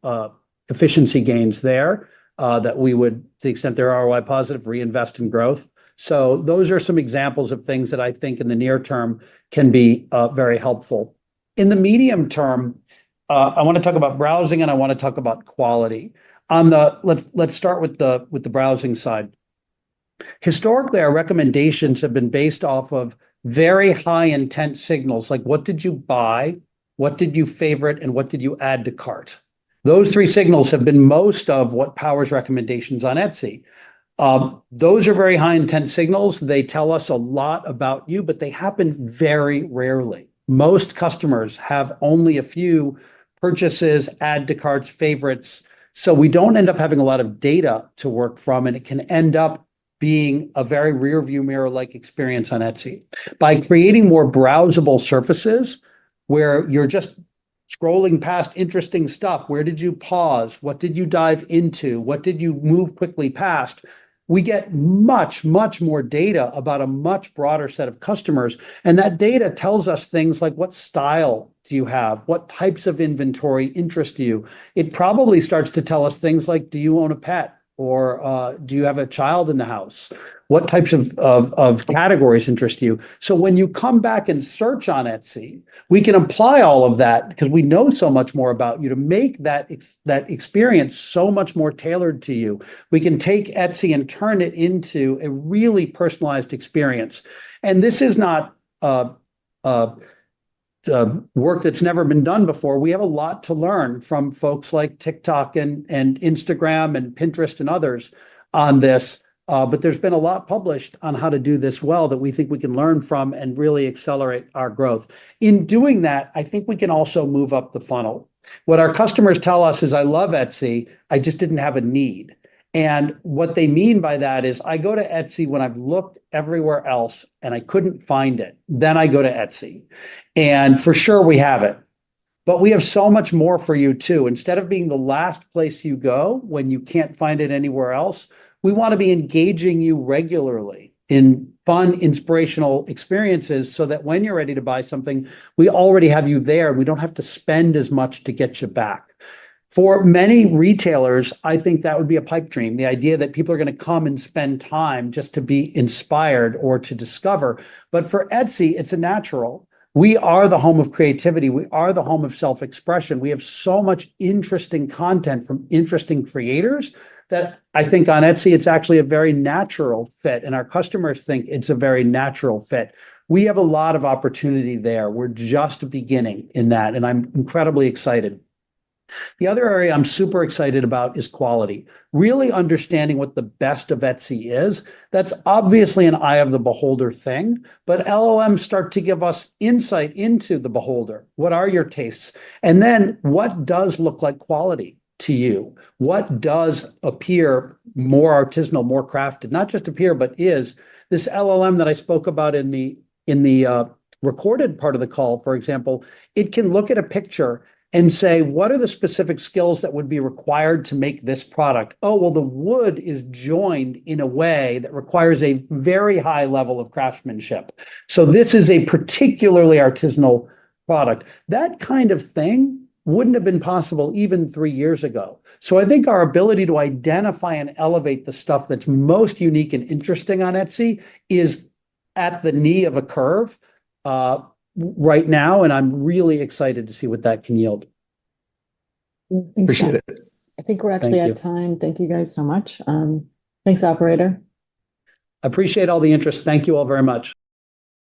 B: efficiency gains there that we would, to the extent they're ROI positive, reinvest in growth. So those are some examples of things that I think in the near term can be very helpful. In the medium term, I want to talk about browsing and I want to talk about quality. Let's start with the browsing side. Historically, our recommendations have been based off of very high intent signals, like what did you buy, what did you favorite, and what did you add to cart? Those three signals have been most of what powers recommendations on Etsy. Those are very high intent signals. They tell us a lot about you, but they happen very rarely. Most customers have only a few purchases, add to carts, favorites. So we don't end up having a lot of data to work from, and it can end up being a very rear view mirror-like experience on Etsy. By creating more browsable surfaces where you're just scrolling past interesting stuff, where did you pause? What did you dive into? What did you move quickly past? We get much, much more data about a much broader set of customers. And that data tells us things like what style do you have? What types of inventory interest you? It probably starts to tell us things like, do you own a pet? Or do you have a child in the house? what types of categories interest you. So when you come back and search on Etsy, we can apply all of that because we know so much more about you to make that experience so much more tailored to you. We can take Etsy and turn it into a really personalized experience. And this is not work that's never been done before. We have a lot to learn from folks like TikTok and Instagram and Pinterest and others on this. But there's been a lot published on how to do this well that we think we can learn from and really accelerate our growth. In doing that, I think we can also move up the funnel. What our customers tell us is, I love Etsy, I just didn't have a need. And what they mean by that is, I go to Etsy when I've looked everywhere else and I couldn't find it. Then I go to Etsy. And for sure we have it. But we have so much more for you too. Instead of being the last place you go when you can't find it anywhere else, we want to be engaging you regularly in fun, inspirational experiences so that when you're ready to buy something, we already have you there. We don't have to spend as much to get you back. For many retailers, I think that would be a pipe dream. The idea that people are going to come and spend time just to be inspired or to discover. But for Etsy, it's a natural. We are the home of creativity. We are the home of self-expression. We have so much interesting content from interesting creators that I think on Etsy, it's actually a very natural fit. And our customers think it's a very natural fit. We have a lot of opportunity there. We're just beginning in that. And I'm incredibly excited. The other area I'm super excited about is quality. Really understanding what the best of Etsy is. That's obviously an eye of the beholder thing, but LLMs start to give us insight into the beholder. What are your tastes? And then what does look like quality to you? What does appear more artisanal, more crafted? Not just appear, but is. This LLM that I spoke about in the recorded part of the call, for example, it can look at a picture and say, what are the specific skills that would be required to make this product? Oh, well, the wood is joined in a way that requires a very high level of craftsmanship. So this is a particularly artisanal product. That kind of thing wouldn't have been possible even 3 years ago. So I think our ability to identify and elevate the stuff that's most unique and interesting on Etsy is at the knee of a curve. Right now, and I'm really excited to see what that can yield.
A: Thanks,
L: Appreciate
A: John.
L: it.
A: I think we're actually
B: Thank
A: at
B: you.
A: time. Thank you guys so much. Thanks, operator.
B: Appreciate all the interest. Thank you all very much.